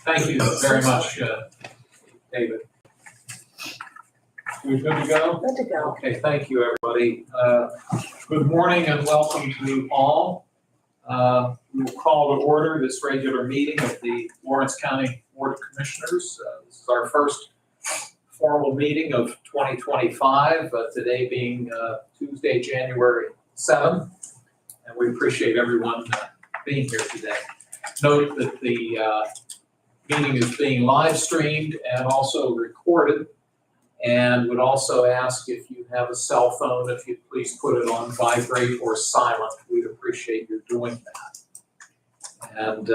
Thank you very much, David. We're good to go? Good to go. Okay, thank you, everybody. Good morning and welcome to all. We will call to order this regular meeting of the Lawrence County Board of Commissioners. This is our first formal meeting of 2025, today being Tuesday, January 7th. And we appreciate everyone being here today. Note that the meeting is being live streamed and also recorded. And would also ask if you have a cell phone, if you'd please put it on vibrate or silent. We'd appreciate you doing that. And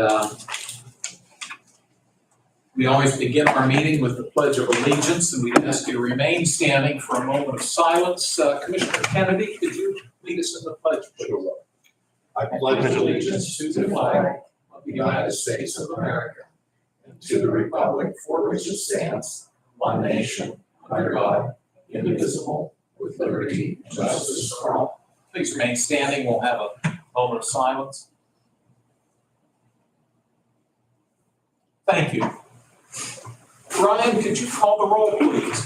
we always begin our meeting with the Pledge of Allegiance, and we ask you to remain standing for a moment of silence. Commissioner Kennedy, could you lead us in the pledge, please? Sure. I pledge allegiance to the flag of the United States of America and to the republic for which it stands, one nation, under God, indivisible, with liberty and justice for all. Please remain standing. We'll have a moment of silence. Thank you. Ryan, could you call the roll, please?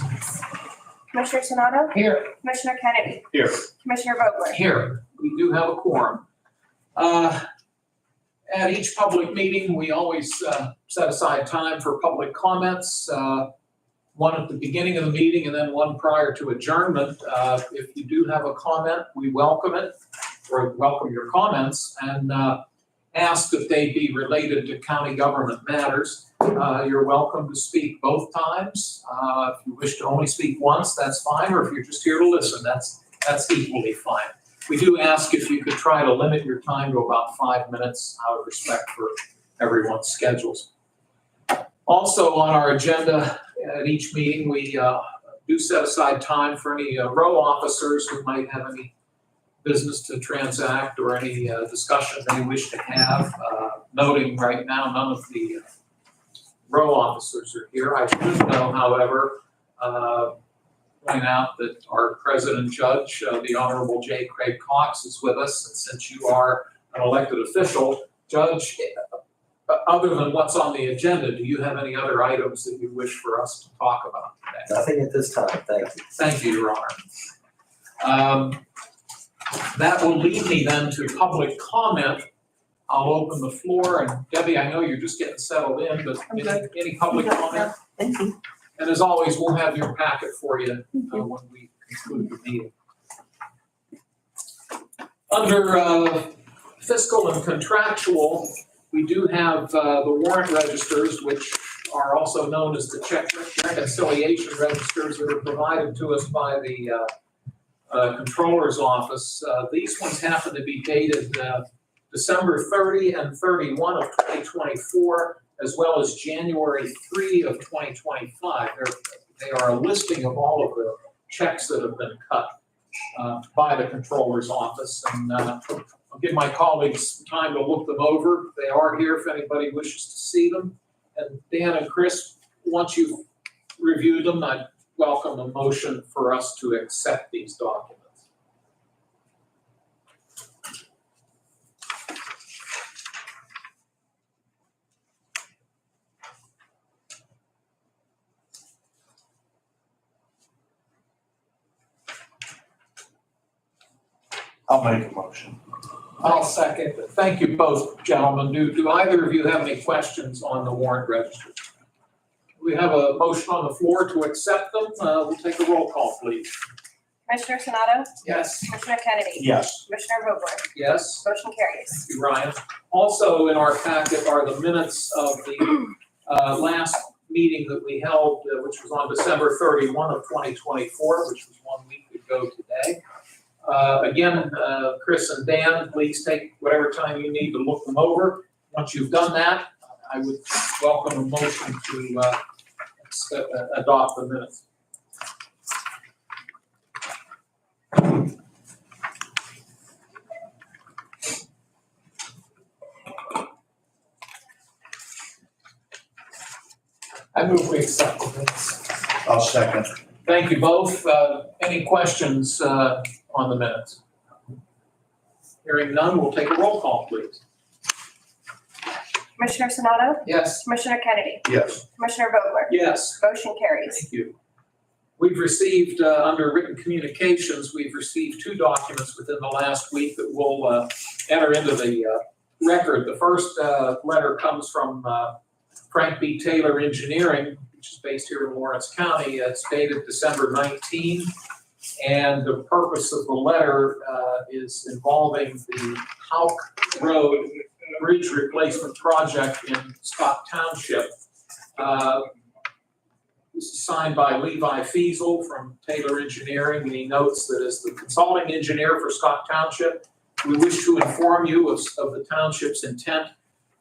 Commissioner Sonato? Here. Commissioner Kennedy? Here. Commissioner Vogler? Here. We do have a quorum. At each public meeting, we always set aside time for public comments. One at the beginning of the meeting and then one prior to adjournment. If you do have a comment, we welcome it, or welcome your comments, and ask that they be related to county government matters. You're welcome to speak both times. If you wish to only speak once, that's fine, or if you're just here to listen, that's equally fine. We do ask if you could try to limit your time to about 5 minutes out of respect for everyone's schedules. Also on our agenda at each meeting, we do set aside time for any row officers who might have any business to transact or any discussion they wish to have. Noting right now, none of the row officers are here. I should know, however, point out that our president judge, the Honorable J. Craig Cox, is with us. And since you are an elected official, Judge, other than what's on the agenda, do you have any other items that you wish for us to talk about today? Nothing at this time, thank you. Thank you, Your Honor. That will lead me then to public comment. I'll open the floor, and Debbie, I know you're just getting settled in, but any public comment? Thank you. And as always, we'll have your packet for you when we conclude the meeting. Under fiscal and contractual, we do have the warrant registers, which are also known as the check reconciliation registers that are provided to us by the Controller's Office. These ones happen to be dated December 30 and 31 of 2024, as well as January 3 of 2025. They are a listing of all of the checks that have been cut by the Controller's Office. And I'll give my colleagues time to look them over. They are here if anybody wishes to see them. And Dan and Chris, once you've reviewed them, I'd welcome a motion for us to accept these documents. I'll make a motion. I'll second. Thank you both, gentlemen. Do either of you have any questions on the warrant register? We have a motion on the floor to accept them. We'll take a roll call, please. Commissioner Sonato? Yes. Commissioner Kennedy? Yes. Commissioner Vogler? Yes. Motion carries. Thank you, Ryan. Also in our packet are the minutes of the last meeting that we held, which was on December 31 of 2024, which was 1 week ago today. Again, Chris and Dan, please take whatever time you need to look them over. Once you've done that, I would welcome a motion to adopt the minutes. I move we accept the minutes. I'll second. Thank you both. Any questions on the minutes? Hearing none, we'll take a roll call, please. Commissioner Sonato? Yes. Commissioner Kennedy? Yes. Commissioner Vogler? Yes. Motion carries. Thank you. We've received, under written communications, we've received 2 documents within the last week that will enter into the record. The first letter comes from Frank B. Taylor Engineering, which is based here in Lawrence County. It's dated December 19. And the purpose of the letter is involving the Houck Road Bridge Replacement Project in Scott Township. This is signed by Levi Fiesel from Taylor Engineering, and he notes that as the consulting engineer for Scott Township, we wish to inform you of the township's intent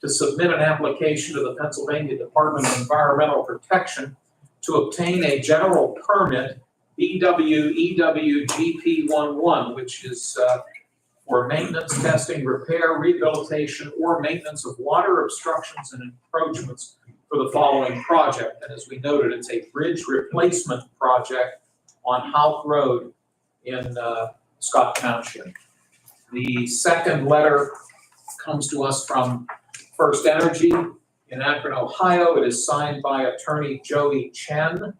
to submit an application to the Pennsylvania Department of Environmental Protection to obtain a general permit, BWEWGP11, which is for maintenance, testing, repair, rehabilitation, or maintenance of water obstructions and encroachments for the following project. And as we noted, it's a bridge replacement project on Houck Road in Scott Township. The second letter comes to us from First Energy in Akron, Ohio. It is signed by Attorney Joey Chen,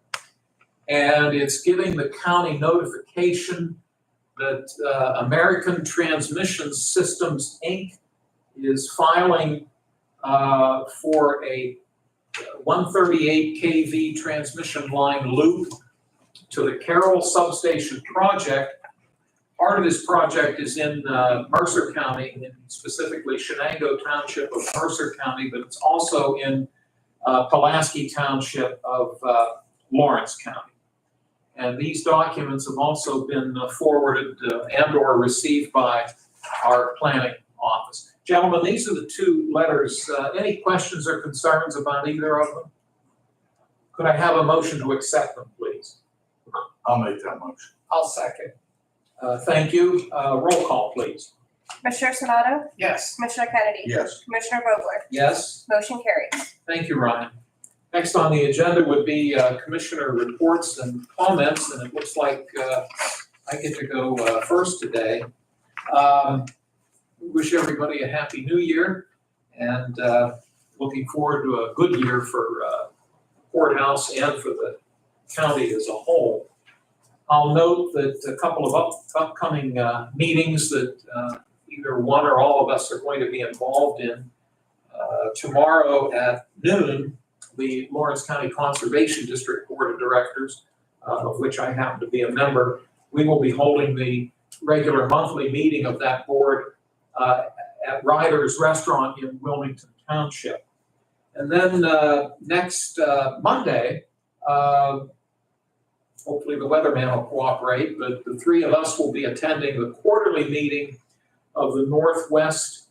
and it's giving the county notification that American Transmission Systems, Inc. is filing for a 138 kV transmission line loop to the Carroll Substation project. Part of this project is in Mercer County, and specifically Shenango Township of Mercer County, but it's also in Pulaski Township of Lawrence County. And these documents have also been forwarded and or received by our planning office. Gentlemen, these are the 2 letters. Any questions or concerns about either of them? Could I have a motion to accept them, please? I'll make that motion. I'll second. Thank you. Roll call, please. Commissioner Sonato? Yes. Commissioner Kennedy? Yes. Commissioner Vogler? Yes. Motion carries. Thank you, Ryan. Next on the agenda would be commissioner reports and comments, and it looks like I get to go first today. Wish everybody a happy new year, and looking forward to a good year for courthouse and for the county as a whole. I'll note that a couple of upcoming meetings that either one or all of us are going to be involved in. Tomorrow at noon, the Lawrence County Conservation District Board of Directors, of which I happen to be a member, we will be holding the regular monthly meeting of that board at Ryder's Restaurant in Wilmington Township. And then next Monday, hopefully the weatherman will cooperate, but the 3 of us will be attending the quarterly meeting of the Northwest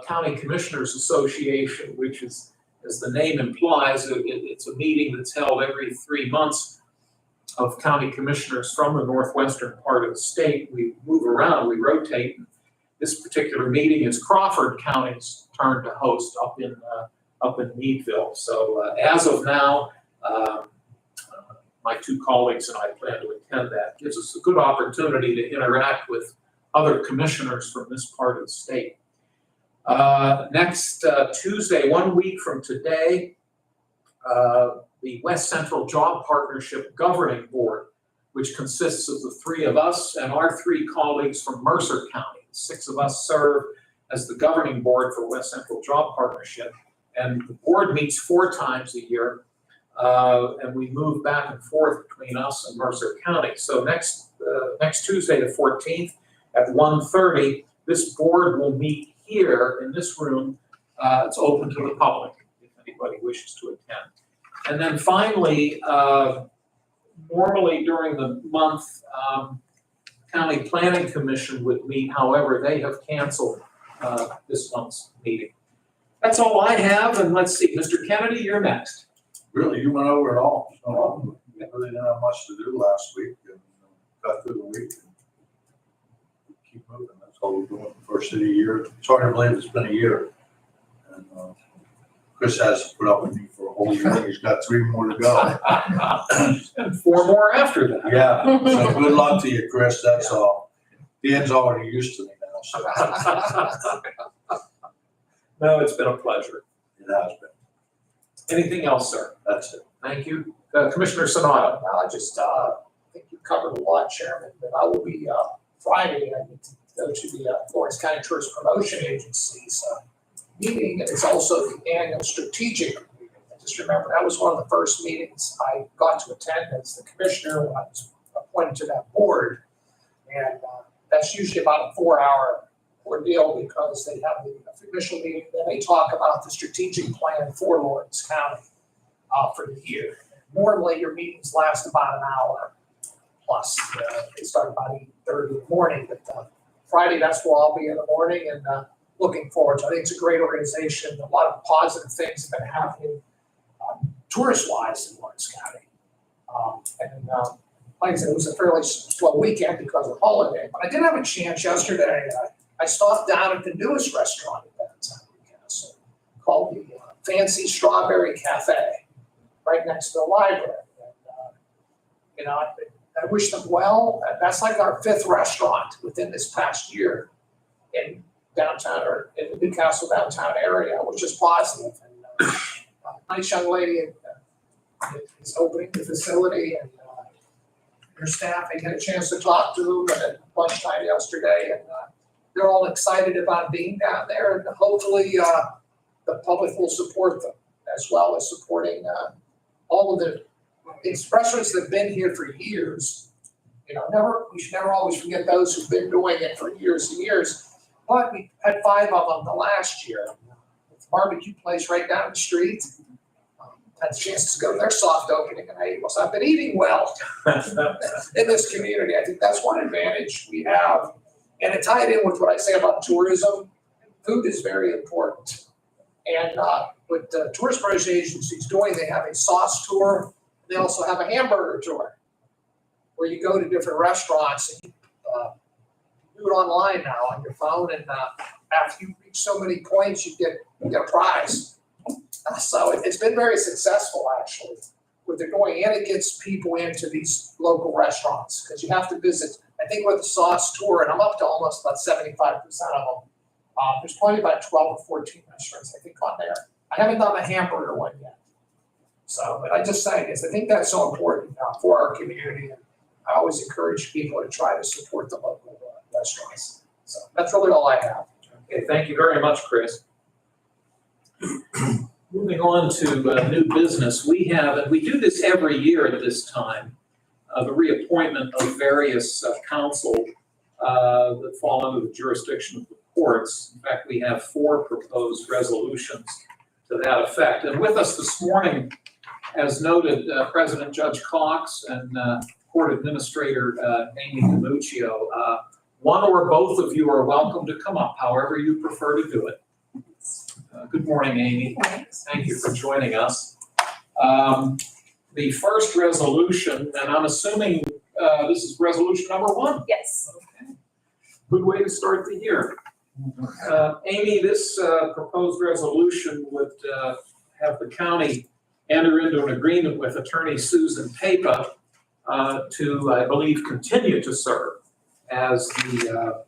County Commissioners Association, which is, as the name implies, it's a meeting that's held every 3 months of county commissioners from the northwestern part of the state. We move around, we rotate. This particular meeting is Crawford County's turn to host up in Meadville. So as of now, my 2 colleagues and I plan to attend that. Gives us a good opportunity to interact with other commissioners from this part of the state. Next Tuesday, 1 week from today, the West Central Job Partnership Governing Board, which consists of the 3 of us and our 3 colleagues from Mercer County. 6 of us serve as the governing board for West Central Job Partnership, and the board meets 4 times a year, and we move back and forth between us and Mercer County. So next Tuesday, the 14th at 1:30, this board will meet here in this room. It's open to the public if anybody wishes to attend. And then finally, normally during the month, County Planning Commission would meet. However, they have canceled this month's meeting. That's all I have, and let's see, Mr. Kennedy, you're next. Really, you went over it all. So we really didn't have much to do last week, and got through the week. And keep moving. That's all we're doing the first of the year. It's hard to believe it's been a year. And Chris has put up with me for a whole year. He's got 3 more to go. And 4 more after that. Yeah. So good luck to you, Chris. That's all. Dan's already used to me now. So. No, it's been a pleasure. has been. Anything else, sir? That's it. Thank you. Commissioner Sanada? I think you covered a lot, Chairman, but I will be, Friday, I need to go to the Florence County Tourist Promotion Agency's meeting, and it's also the annual strategic meeting. I just remember that was one of the first meetings I got to attend as the commissioner when I was appointed to that board. And that's usually about a 4-hour ordeal because they have the initial meeting, then they talk about the strategic plan for Lawrence County for the year. Normally, your meetings last about an hour plus. They start about 8:30 in the morning, but Friday, that's where I'll be in the morning and looking forward to it. I think it's a great organization. A lot of positive things have been happening tourist-wise in Lawrence County. Like I said, it was a fairly slow weekend because of the holiday, but I did have a chance yesterday. I stopped down at the newest restaurant in downtown Newcastle called the Fancy Strawberry Cafe, right next to the library. And, I wish them well. That's like our 5th restaurant within this past year in downtown or in the Newcastle downtown area, which is positive. And nice young lady is opening the facility, and her staff, I had a chance to talk to them at lunchtime yesterday, and they're all excited about being down there, and hopefully the public will support them as well as supporting all of the restaurants that have been here for years. We should never always forget those who've been doing it for years and years. But we had 5 of them the last year. It's a barbecue place right down the street. Had a chance to go to their soft opening, and I've been eating well in this community. I think that's one advantage we have. And to tie it in with what I say about tourism, food is very important. And what the tourist promotion agency is doing, they have a sauce tour. They also have a hamburger tour where you go to different restaurants and you do it online now on your phone. And after you reach so many points, you get a prize. So it's been very successful, actually, what they're doing. And it gets people into these local restaurants because you have to visit. I think with the sauce tour, and I'm up to almost about 75% of them, there's probably about 12 or 14 restaurants, I think, on there. I haven't done the hamburger one yet. So, but I just say this, I think that's so important for our community. And I always encourage people to try to support the local restaurants. So that's really all I have. Okay, thank you very much, Chris. Moving on to new business, we have, and we do this every year at this time, the reappointment of various council that fall under the jurisdiction of the courts. In fact, we have 4 proposed resolutions to that effect. And with us this morning, as noted, President Judge Cox and Court Administrator Amy DiMuccio. One or both of you are welcome to come up, however you prefer to do it. Good morning, Amy. Thank you for joining us. The first resolution, and I'm assuming this is resolution number 1. Yes. Okay. Good way to start the year. Amy, this proposed resolution would have the county enter into an agreement with Attorney Susan Papa to, I believe, continue to serve as the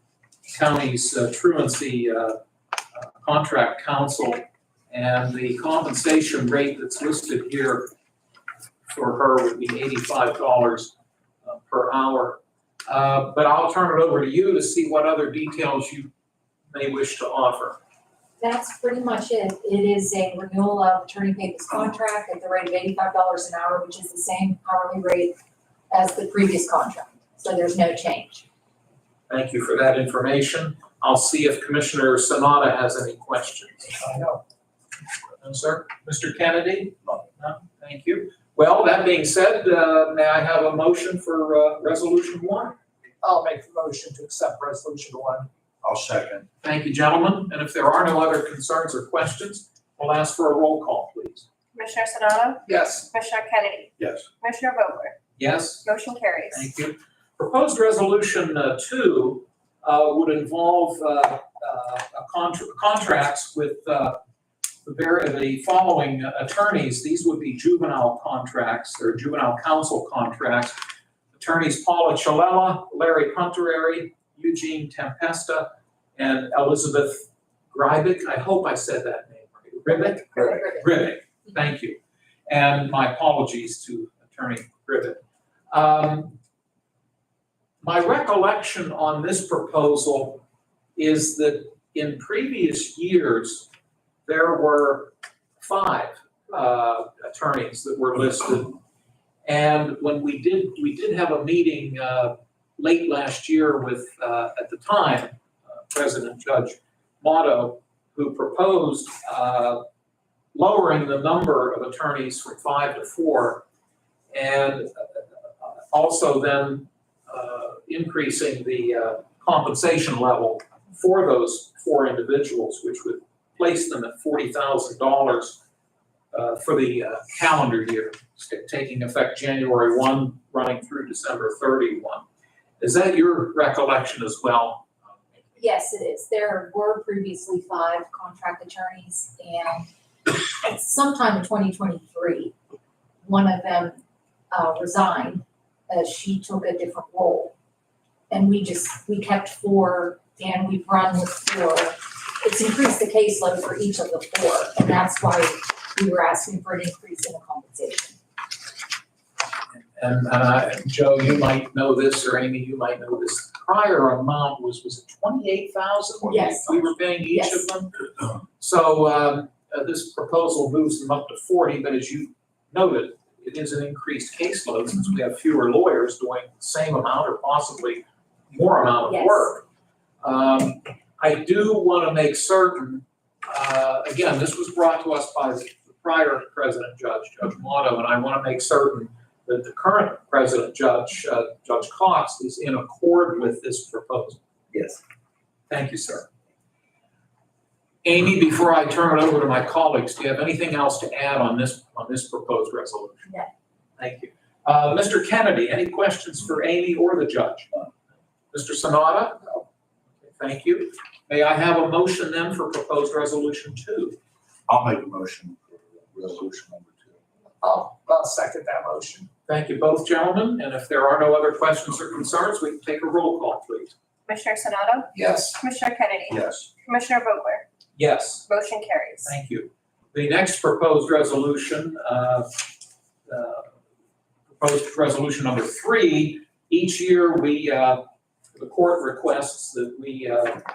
county's truancy contract counsel, and the compensation rate that's listed here for her would be $85 per hour. But I'll turn it over to you to see what other details you may wish to offer. That's pretty much it. It is a renewal of Attorney Papa's contract at the rate of $85 an hour, which is the same hourly rate as the previous contract. So there's no change. Thank you for that information. I'll see if Commissioner Sanada has any questions. No. No, sir. Mr. Kennedy? No, thank you. Well, that being said, may I have a motion for resolution 1? I'll make the motion to accept resolution 1. I'll second. Thank you, gentlemen. And if there are no other concerns or questions, we'll ask for a roll call, please. Commissioner Sonato? Yes. Commissioner Kennedy? Yes. Commissioner Vogler? Yes? Motion carries. Thank you. Proposed resolution 2 would involve contracts with the following attorneys. These would be juvenile contracts or juvenile counsel contracts. Attorneys Paula Chalella, Larry Punterary, Eugene Tempesta, and Elizabeth Greibick. I hope I said that name right. Rivik? Correct. Rivik, thank you. And my apologies to Attorney Rivik. My recollection on this proposal is that in previous years, there were 5 attorneys that were listed. And when we did have a meeting late last year with, at the time, President Judge Motto, who proposed lowering the number of attorneys from 5 to 4, and also then increasing the compensation level for those 4 individuals, which would place them at $40,000 for the calendar year, taking effect January 1, running through December 31. Is that your recollection as well? Yes, it is. There were previously 5 contract attorneys, and sometime in 2023, one of them resigned as she took a different role. And we kept 4, and we've run with 4. It's increased the caseload for each of the 4, and that's why we were asking for an increase in the compensation. And Joe, you might know this, or Amy, you might know this. The prior amount was it 28,000? Yes. We were paying each Yes. of them? So this proposal moves them up to 40, but as you noted, it is an increased caseload since we have fewer lawyers doing the same amount or possibly more amount of Yes. work. I do want to make certain, again, this was brought to us by the prior President Judge Motto, and I want to make certain that the current President Judge Cox is in accord with this proposal. Yes. Thank you, sir. Amy, before I turn it over to my colleagues, do you have anything else to add on this proposed resolution? No. Thank you. Mr. Kennedy, any questions for Amy or the judge? Mr. Sanada? No. Thank you. May I have a motion then for proposed resolution 2? I'll make a motion for resolution number 2. I'll second that motion. Thank you both, gentlemen, and if there are no other questions or concerns, we can take a roll call, please. Commissioner Sonato? Yes. Commissioner Kennedy? Yes. Commissioner Vogler? Yes. Motion carries. Thank you. The next proposed resolution, proposed resolution number 3, each year the court requests that we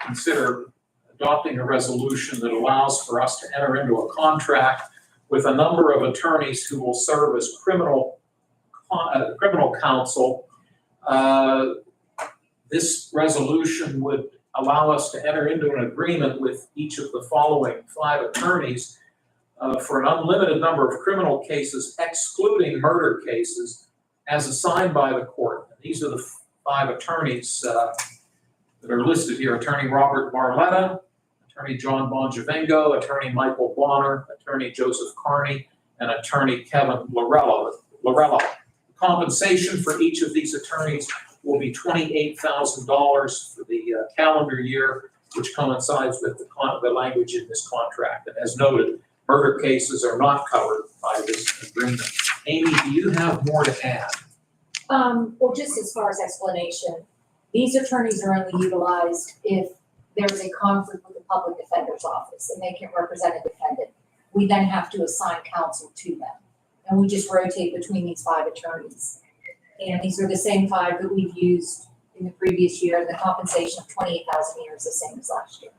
consider adopting a resolution that allows for us to enter into a contract with a number of attorneys who will serve as criminal counsel. This resolution would allow us to enter into an agreement with each of the following 5 attorneys for an unlimited number of criminal cases, excluding murder cases, as assigned by the court. And these are the 5 attorneys that are listed here: Attorney Robert Barletta, Attorney John Bongivengo, Attorney Michael Bonner, Attorney Joseph Carney, and Attorney Kevin Lorella. Compensation for each of these attorneys will be $28,000 for the calendar year, which coincides with the language in this contract. And as noted, murder cases are not covered by this agreement. Amy, do you have more to add? Well, just as far as explanation, these attorneys are only utilized if there's a conflict with the public defender's office and they can represent a defendant. We then have to assign counsel to them. And we just rotate between these 5 attorneys. And these are the same 5 that we've used in the previous year, and the compensation of $28,000 a year is the same as last year.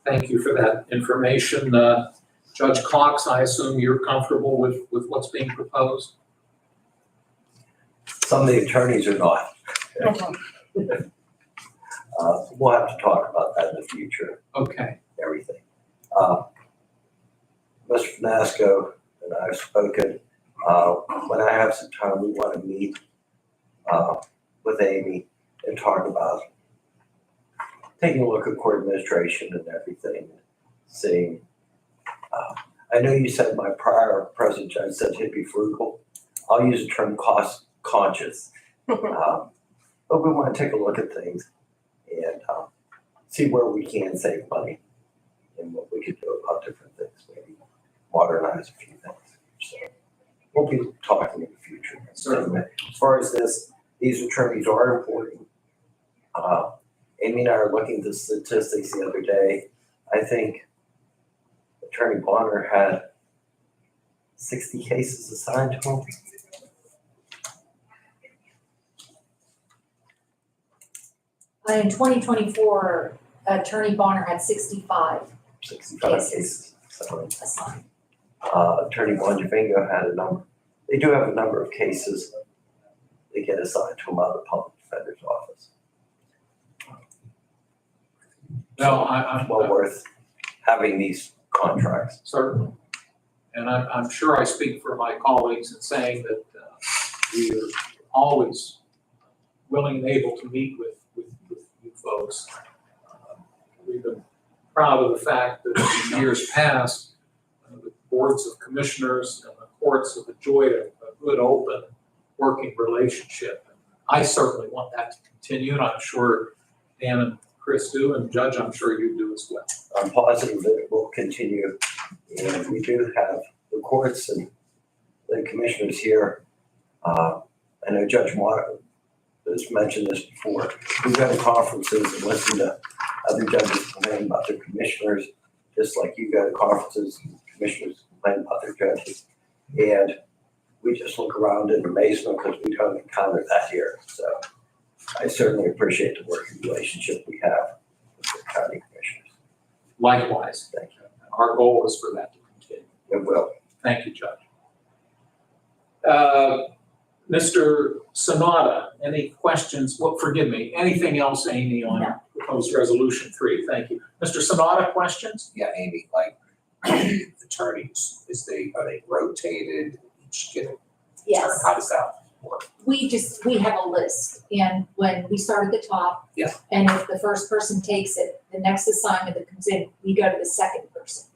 Thank you for that information. Judge Cox, I assume you're comfortable with what's being proposed? Some of the attorneys are not. We'll have to talk about that in the future, Okay. everything. Mr. Finasco and I have spoken. When I have some time, we want to meet with Amy and talk about taking a look at court administration and everything, seeing. I know you said my prior president judge said he'd be frugal. I'll use the term cost conscious. But we want to take a look at things and see where we can save money and what we could do about different things, maybe modernize a few things. So we'll be talking in the future. Certainly. As far as this, these attorneys are important. Amy and I are looking at the statistics the other day. I think Attorney Bonner had 60 cases assigned to him. In 2024, Attorney Bonner had 65 65 Cases. cases assigned. assigned. Attorney Bonjavingo had a number. They do have a number of cases they get assigned to them out of the public defender's office. No, I'm Well worth having these contracts. certainly. And I'm sure I speak for my colleagues in saying that we are always willing and able to meet with you folks. We've been proud of the fact that in years past, the boards of commissioners and the courts have enjoyed a good, open, working relationship. I certainly want that to continue, and I'm sure Dan and Chris do, and Judge, I'm sure you do as well. I'm positive that it will continue. And we do have the courts and the commissioners here. I know Judge Martin has mentioned this before. We go to conferences and listen to other judges complain about their commissioners, just like you go to conferences and commissioners complain about their judges. And we just look around in amazement because we don't encounter that here. So I certainly appreciate the working relationship we have with the county commissioners. Likewise, Thank you. our goal is for that to continue. It will. Thank you, Judge. Mr. Sanada, any questions? Well, forgive me, anything else, Amy, on No. proposed resolution 3? Thank you. Mr. Sanada, questions? Yeah, Amy, like, attorneys, are they rotated, each get a turn? Yes. How does that work? We have a list, and when we start at the top. Yeah. And if the first person takes it, the next assignment that comes in, we go to the second person.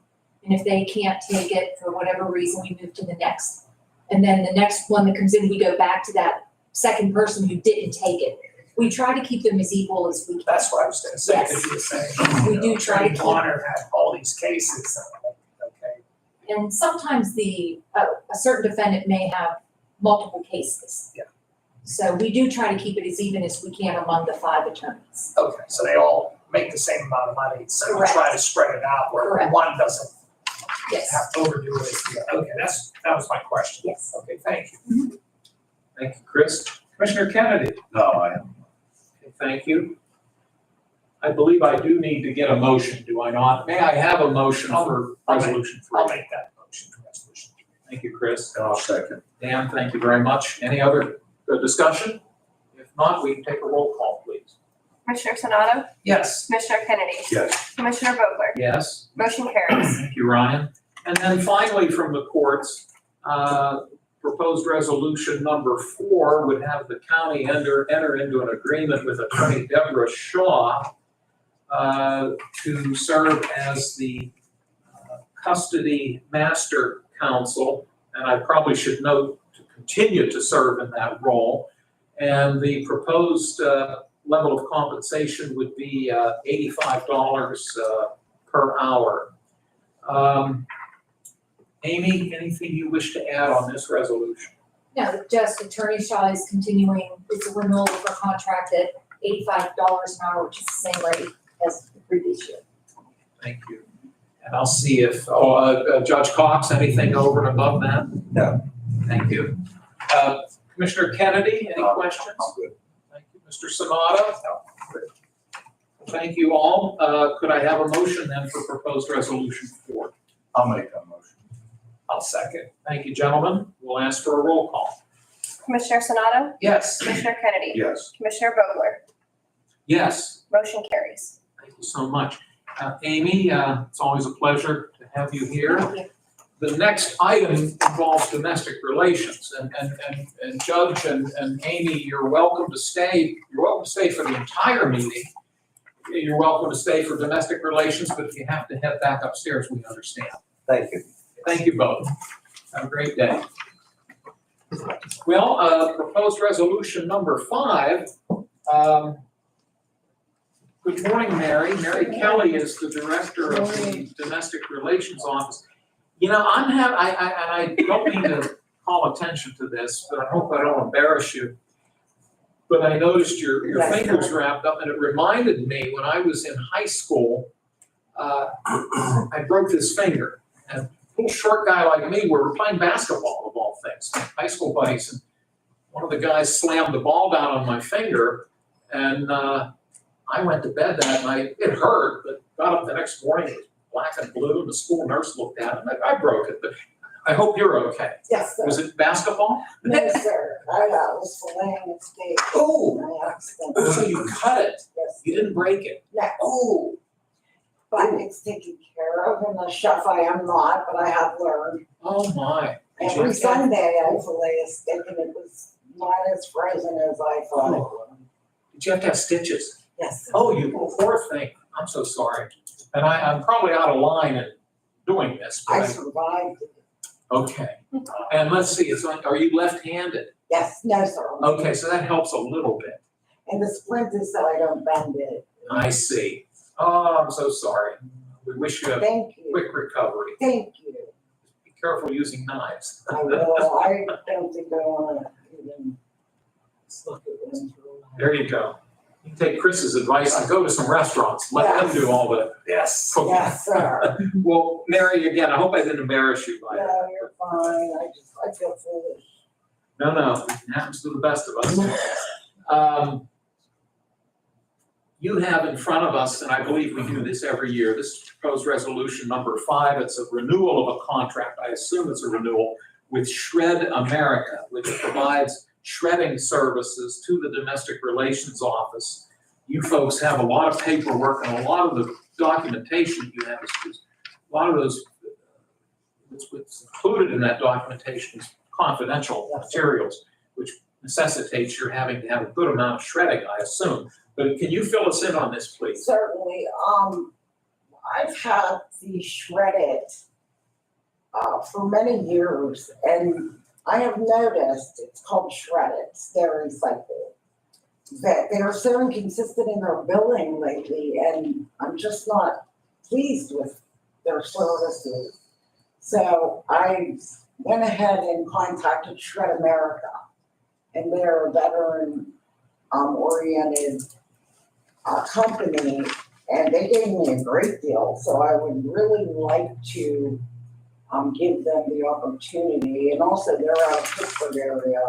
And if they can't take it for whatever reason, we move to the next. And then the next one that comes in, we go back to that second person who didn't take it. We try to keep them as equal as we can. That's what I was gonna say, Yes. because you were saying. We you know, do try to Attorney keep- Bonner had all these cases, and I'm like, okay, And sometimes a certain defendant may have multiple cases. Yeah. So we do try to keep it as even as we can among the 5 attorneys. okay, so they all make the same amount of money, so we Correct. try to spread it out where Correct. one doesn't Yes, have to overdo it. Okay, that was my question. yes. Okay, thank you. Thank you, Chris. Commissioner Kennedy? No, I am. Okay, thank you. I believe I do need to get a motion, do I not? May I have a motion for resolution 3? I'll make that motion for resolution. Thank you, Chris. And I'll second. Dan, thank you very much. Any other discussion? If not, we can take a roll call, please. Commissioner Sonato? Yes, Commissioner Kennedy? Yes. Commissioner Vogler? Yes? Motion carries. Thank you, Ryan. And then finally, from the courts, proposed resolution number 4 would have the county enter into an agreement with Attorney Deborah Shaw to serve as the custody master counsel. And I probably should note to continue to serve in that role. And the proposed level of compensation would be $85 per hour. Amy, anything you wish to add on this resolution? No, just Attorney Shaw is continuing, it's a renewal of her contract at $85 an hour, which is the same rate as the previous year. Thank you. And I'll see if, Judge Cox, anything over and above that? No. Thank you. Commissioner Kennedy, any questions? I'm good. Thank you. Mr. Sanada? Thank you all. Could I have a motion then for proposed resolution 4? I'll make that motion. I'll second. Thank you, gentlemen. We'll ask for a roll call. Commissioner Sonato? Yes, Commissioner Kennedy? Yes. Commissioner Vogler? Yes. Motion carries. Thank you so much. Amy, it's always a pleasure to have you here. Thank you. The next item involves domestic relations, and Judge and Amy, you're welcome to stay. You're welcome to stay for the entire meeting. You're welcome to stay for domestic relations, but if you have to head back upstairs, we understand. Thank you. Thank you both. Have a great day. Well, proposed resolution number 5. Good morning, Mary. Mary Kelly is the director of the Domestic Relations Office. You know, I don't mean to call attention to this, but I hope I don't embarrass you. But I noticed your fingers wrapped up, and it reminded me when I was in high school, I broke this finger. And a little short guy like me, we were playing basketball of all things, high school buddies, and one of the guys slammed the ball down on my finger, and I went to bed that night. It hurt, but got up the next morning, it was black and blue, and the school nurse looked at it, and I broke it, but I hope you're okay. Yes, sir. Was it basketball? No, sir. I was filleting a steak. Oh, I accidentally. so you cut it, Yes. you didn't break it. No. Oh, But it's taken care of, and the chef I am not, but I have learned. oh my. Did you- Every Sunday I fillet a steak, and it was not as frozen as I thought it would. Did you have to have stitches? Yes, sir. Oh, you poor thing. I'm so sorry. And I'm probably out of line in doing this, I but survived it. okay. And let's see, are you left-handed? Yes, no, sir. Okay, so that helps a little bit. And the splint is so I don't bend it. I see. Oh, I'm so sorry. We wish you a Thank you. quick recovery. Thank you. Be careful using knives. I will. I don't think I want to even look at this. There you go. You can take Chris's advice and go to some restaurants. Let them do all the cooking. Yes, sir. Well, Mary, again, I hope I didn't embarrass you by that. No, you're fine. I feel foolish. No, it happens to the best of us. You have in front of us, and I believe we do this every year, this is proposed resolution number 5. It's a renewal of a contract, I assume it's a renewal, with Shred America, which provides shredding services to the Domestic Relations Office. You folks have a lot of paperwork, and a lot of the documentation you have is a lot of those, what's included in that documentation is confidential materials, which necessitates your having to have a good amount of shredding, I assume. But can you fill us in on this, please? Certainly, I've had these shredded for many years, and I have noticed it's called shredded, they're recycled. That they're so inconsistent in their billing lately, and I'm just not pleased with their services. So I went ahead and contacted Shred America, and they're a veteran oriented company, and they gave me a great deal. So I would really like to give them the opportunity, and also they're out of Pittsburgh area.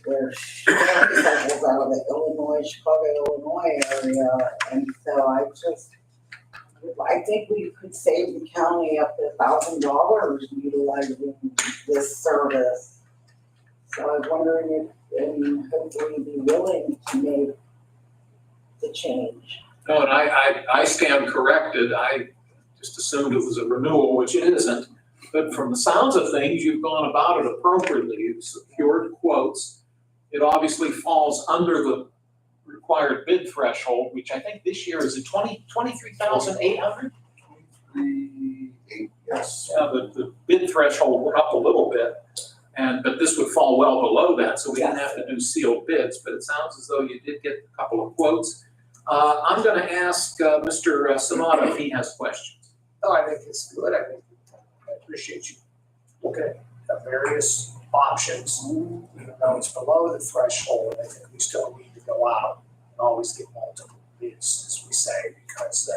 They're recycles out of the Chicago, Illinois area, and so I think we could save the county up to $1,000 utilizing this service. So I was wondering if, and hopefully be willing to make the change. No, and I stand corrected. I just assumed it was a renewal, which it isn't. But from the sounds of things, you've gone about it appropriately. You've secured quotes. It obviously falls under the required bid threshold, which I think this year is at 23,800? 3,800, yes. Yeah, the bid threshold went up a little bit, but this would fall well below that, so we didn't have to do sealed bids, but it sounds as though you did get a couple of quotes. I'm gonna ask Mr. Sanada if he has questions. No, I think it's good. I appreciate you looking at various options, even though it's below the threshold. I think we still need to go out and always get multiple bids, as we say, because,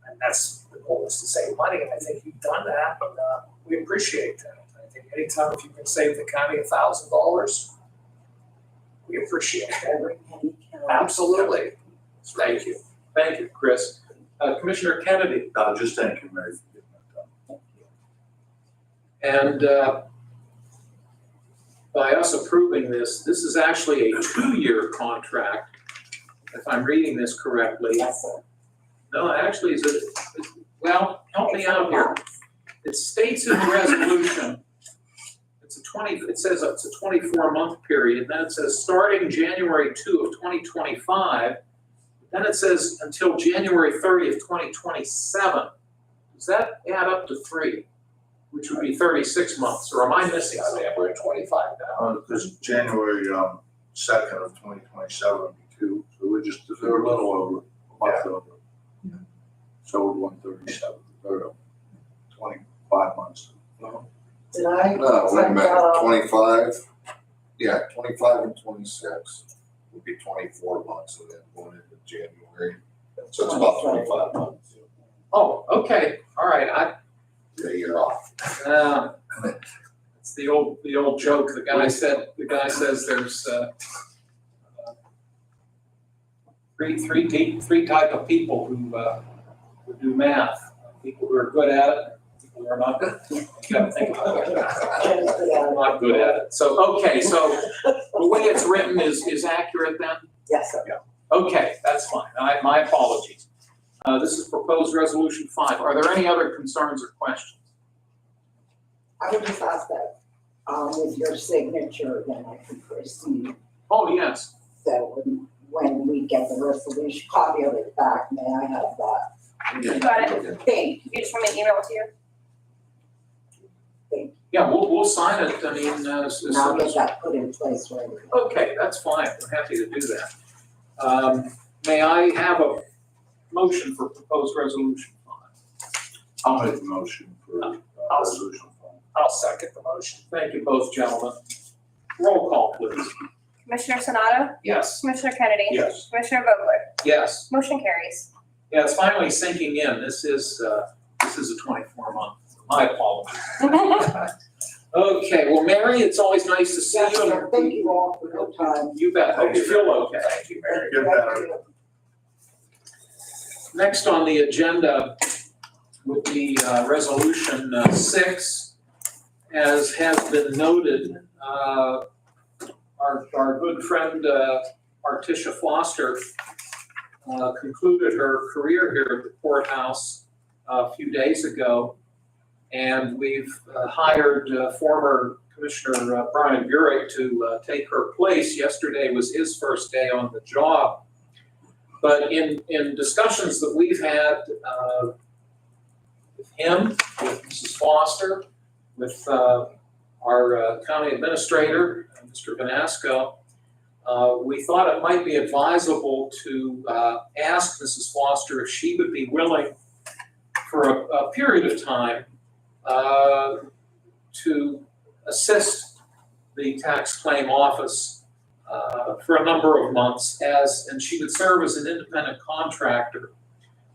and that's the goal, is to save money, and I think you've done that, but we appreciate that. I think anytime if you can save the county $1,000, we appreciate it. Every penny counts. Absolutely. Thank you. Thank you, Chris. Commissioner Kennedy, Just thank you, Mary, for getting that done. and by us approving this is actually a 2-year contract, if I'm reading this correctly. Yes, sir. No, actually, well, help me out here. It states in the resolution, it says it's a 24-month period, then it says starting January 2 of 2025, then it says until January 30th, 2027. Does that add up to 3, which would be 36 months, or am I missing something? We're at 25 now. Because January 2nd of 2027 would be 2, so they're a little over, a month over. So we're 137, or 25 months. Did I? No, wait a find minute, out- 25, yeah, 25 and 26 would be 24 months, and then going into January, so it's about 25 months. Oh, okay, all right, Yeah, you're off. It's the old joke. The guy says there's three type of people who do math. People who are good at it, people who are not good. You gotta think about it. Not good at it. So, okay, so the way it's written is accurate then? Yes, sir. Okay, that's fine. My apologies. This is proposed resolution 5. Are there any other concerns or questions? I would just ask that, with your signature, then I can proceed. Oh, yes. So when we get the resolution, copy of it back, may I have that? You got it. Thank You just want me to email it to you? Yeah, we'll sign it. I mean, as you. I'll soon get as. that put in place right away. Okay, that's fine. We're happy to do that. May I have a motion for proposed resolution 5? I'll make the motion for resolution 5. I'll second the motion. Thank you both, gentlemen. Roll call, please. Commissioner Sonato? Yes. Commissioner Kennedy? Yes. Commissioner Vogler? Yes. Motion carries. Yeah, it's finally sinking in. This is a 24-month. My apologies. Okay, well, Mary, it's always nice to see Yes, you. sir. Thank you all for your time. You bet. Hope you feel okay. Thank you, Mary. Get better. Next on the agenda would be Resolution 6. As has been noted, our good friend Artisha Foster concluded her career here at the courthouse a few days ago. And we've hired former Commissioner Brian Burek to take her place. Yesterday was his first day on the job. But in discussions that we've had with him, with Mrs. Foster, with our county administrator, Mr. Vanasco, we thought it might be advisable to ask Mrs. Foster if she would be willing for a period of time to assist the tax claim office for a number of months and she would serve as an independent contractor.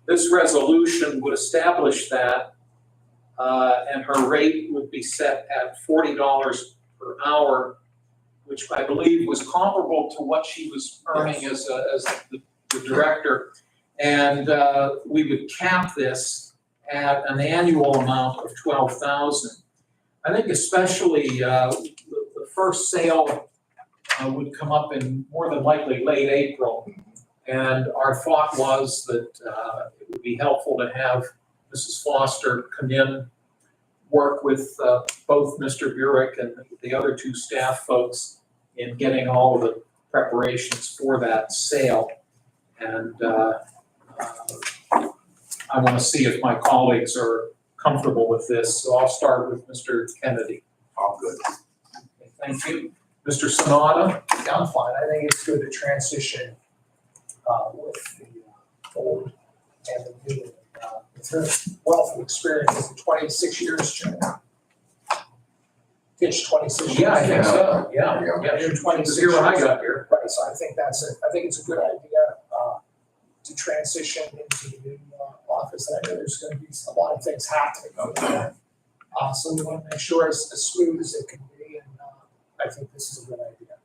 This resolution would establish that and her rate would be set at $40 per hour, which I believe was comparable to what she was earning as the director. And we would cap this at an annual amount of $12,000. I think especially the first sale would come up in more than likely late April. And our thought was that it would be helpful to have Mrs. Foster come in, work with both Mr. Burek and the other two staff folks in getting all of the preparations for that sale. And I want to see if my colleagues are comfortable with this. So I'll start with Mr. Kennedy. All good. Okay, thank you. Mr. Sonata? Yeah, I'm fine. I think it's good to transition with the old and the new. With her wealth of experience in 26 years, Jim. Pitch 26 years. Yeah, I think so. Yeah. Yeah, you're 26 Here when I years. got here. Right, so I think it's a good idea to transition into the new office. And I know there's gonna be a lot of things happening over there. So we wanna make sure it's as smooth as it can be, and I think this is a good idea.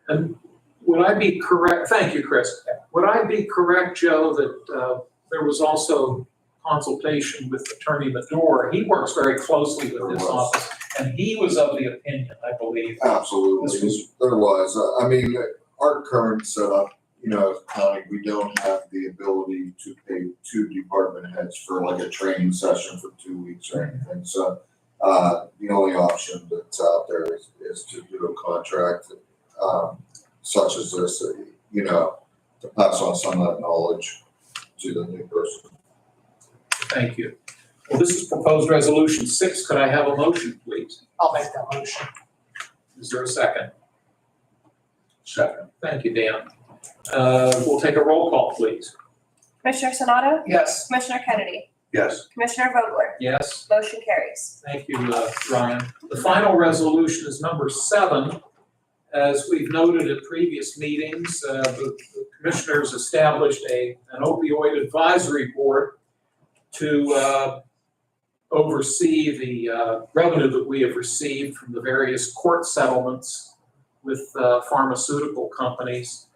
And would I be correct, thank you, Chris. Would I be correct, Joe, that there was also consultation with Attorney Medor? He works very closely with this office, and he was of the opinion, I believe. Absolutely, there was. I mean, our current setup, as a county, we don't have the ability to pay 2 department heads for like a training session for 2 weeks or anything. So the only option that's out there is to do a contract such as this, to pass on some of that knowledge to the new person. Thank you. Well, this is proposed resolution 6. Could I have a motion, please? I'll make that motion. Is there a second? Second. Thank you, Dan. We'll take a roll call, please. Commissioner Sonato? Yes. Commissioner Kennedy? Yes. Commissioner Vogler? Yes? Motion carries. Thank you, Ryan. The final resolution is number 7. As we've noted at previous meetings, the commissioners established an opioid advisory board to oversee the revenue that we have received from the various court settlements with pharmaceutical companies.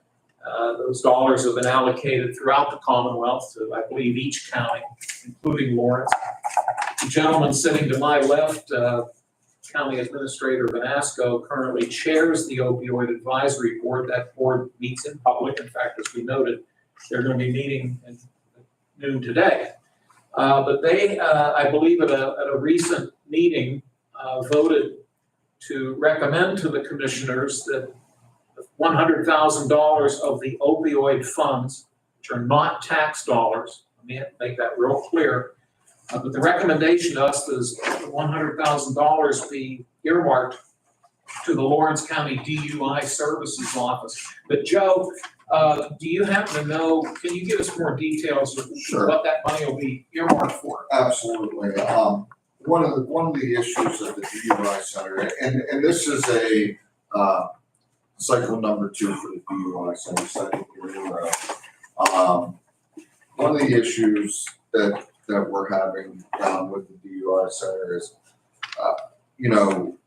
Those dollars have been allocated throughout the Commonwealth to, I believe, each county, including Lawrence. The gentleman sitting to my left, County Administrator Vanasco, currently chairs the Opioid Advisory Board. That board meets in public. In fact, as we noted, they're going to be meeting at noon today. But they, I believe at a recent meeting, voted to recommend to the commissioners that $100,000 of the opioid funds, which are not tax dollars, let me make that real clear, but the recommendation to us is $100,000 be earmarked to the Lawrence County DUI Services Office. But Joe, do you happen to know, can you give us more details of Sure. what that money will be earmarked for? Absolutely. One of the issues of the DUI center, and this is a, cycle number 2 for the DUI center, second year in a row. One of the issues that we're having with the DUI center is,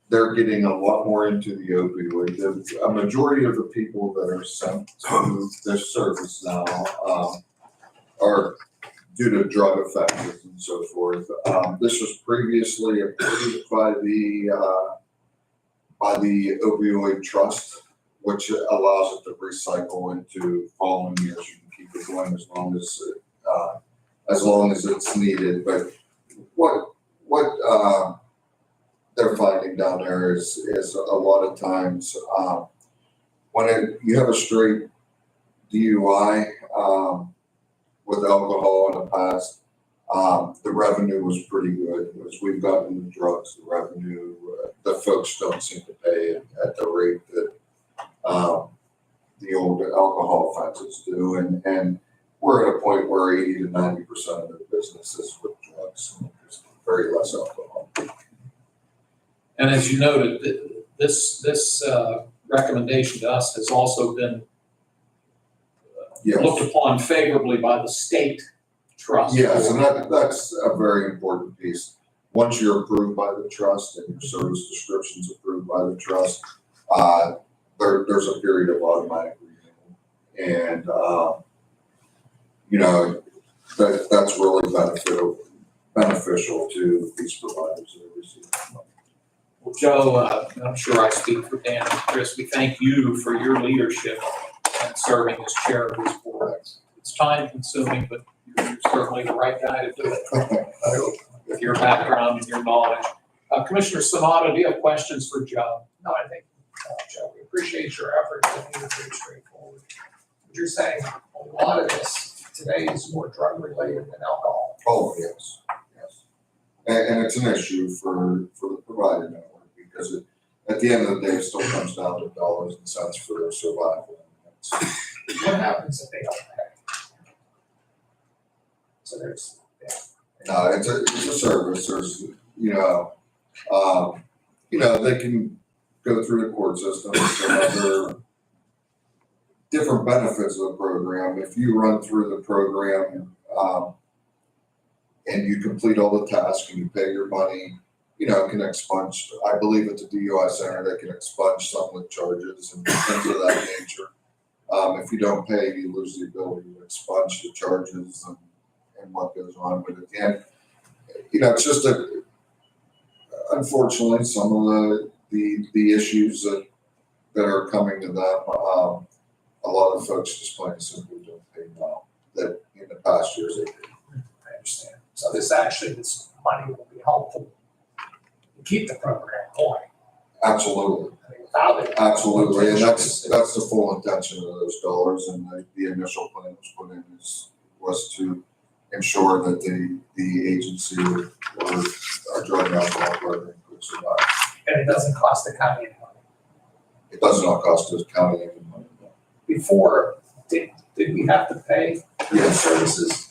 they're getting a lot more into the opioid. A majority of the people that are sent to this service now are due to drug offenders and so forth. This was previously approved by the opioid trust, which allows it to recycle into following years. You can keep it going as long as it's needed. But what they're finding down there is a lot of times when you have a straight DUI with alcohol in the past, the revenue was pretty good. As we've gotten the drugs, the revenue, the folks don't seem to pay it at the rate that the old alcohol offenses do. And we're at a point where 80 to 90% of their business is with drugs. There's very less alcohol. And as you noted, this recommendation to us has also been Yes. looked upon favorably by the state trust. Yes, and that's a very important piece. Once you're approved by the trust and your service description's approved by the trust, there's a period of automatic renewal. And, that's really beneficial to these providers that are receiving money. Well, Joe, I'm sure I speak for Dan and Chris, we thank you for your leadership and serving as chair of this board. It's time consuming, but you're certainly the right guy to do it with your background and your knowledge. Commissioner Sanada, do you have questions for Joe? No, I think, Joe, we appreciate your effort. I think it's pretty straightforward. But you're saying a lot of this today is more drug related than alcohol. Oh, yes. And it's an issue for the provider network because at the end of the day, it still comes down to dollars and cents for their survival. What happens if they don't pay? So there's, It's a service. There's, they can go through the court system. There's other different benefits of the program. If you run through the program, and you complete all the tasks and you pay your money, it can expunge. I believe at the DUI center, they can expunge some of the charges and things of that nature. If you don't pay, you lose the ability to expunge the charges and what goes on. But at the end, it's just unfortunately, some of the issues that are coming to them, a lot of folks just plain and simply don't pay now that in the past years they did. I understand. So this money will be helpful to keep the program going. Absolutely. I mean, without it. Absolutely, and that's the full intention of those dollars, and the initial plan was put in was to ensure that the agency or our drug and alcohol program could survive. And it doesn't cost the county any money. It does not cost the county any money. Before, did we have to pay for the services?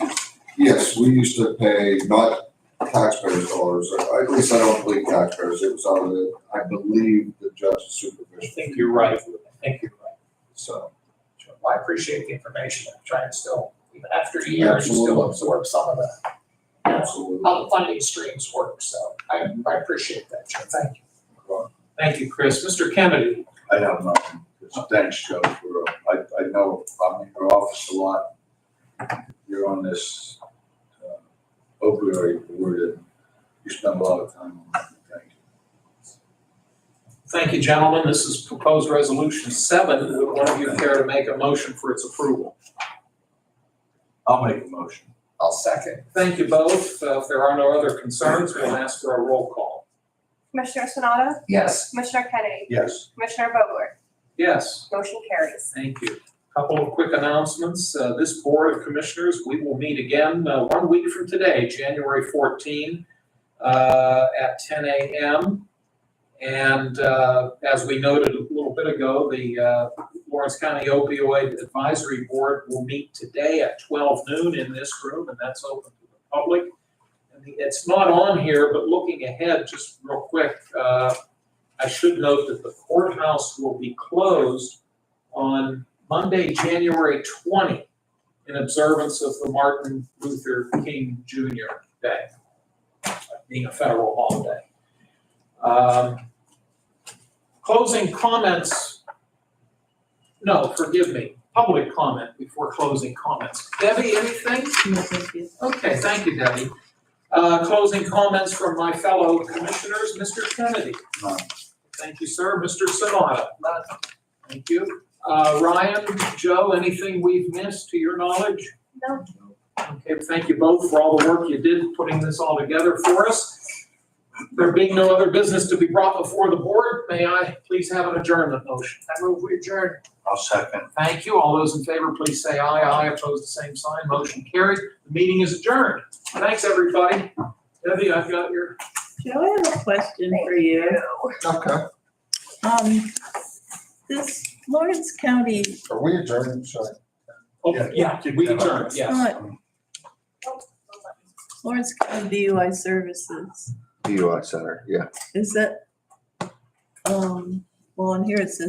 Yes, we used to pay not taxpayers' dollars, or at least I don't believe taxpayers, it was out of I believe the judge's supervision. I think you're right. So. Well, I appreciate the information. I'm trying to still, even after years, you still absorb some of that. Absolutely. how the funding streams work, so I appreciate that, Joe, thank you. Thank you, Chris. Mr. Kennedy? I have nothing. Thanks, Joe, for, I know I'm in your office a lot. You're on this opioid board and you spend a lot of time on it. Thank you. Thank you, gentlemen. This is proposed resolution 7. Would one of you care to make a motion for its approval? I'll make a motion. I'll second. Thank you both. If there are no other concerns, we'll ask for a roll call. Commissioner Sanada? Yes. Commissioner Kennedy? Yes. Commissioner Vogler? Yes. Motion carries. Thank you. Couple of quick announcements. This Board of Commissioners, we will meet again 1 week from today, January 14, at 10 a.m. And as we noted a little bit ago, the Lawrence County Opioid Advisory Board will meet today at 12 noon in this room, and that's open to the public. And it's not on here, but looking ahead, just real quick, I should note that the courthouse will be closed on Monday, January 20, in observance of the Martin Luther King Jr. Day, being a federal holiday. Closing comments. No, forgive me. Public comment before closing comments. Debbie, anything? No, thank you. Okay, thank you, Debbie. Closing comments from my fellow commissioners, Mr. Kennedy. None. Thank you, sir. Mr. Sonata. Thank you. Ryan, Joe, anything we've missed to your knowledge? No. Okay, thank you both for all the work you did putting this all together for us. There being no other business to be brought before the board, may I please have an adjournment motion? I move we adjourn. I'll second. Thank you. All those in favor, please say aye. Aye, opposed, the same sign. Motion carried. The meeting is adjourned. Thanks, everybody. Debbie, I've got your. Joe, I have a question for you. Okay. This Lawrence County, Are we adjourned? Sorry. Oh, yeah, did we adjourn? Yes. not Lawrence County DUI Services, DUI Center, yeah. is that, well, on here it says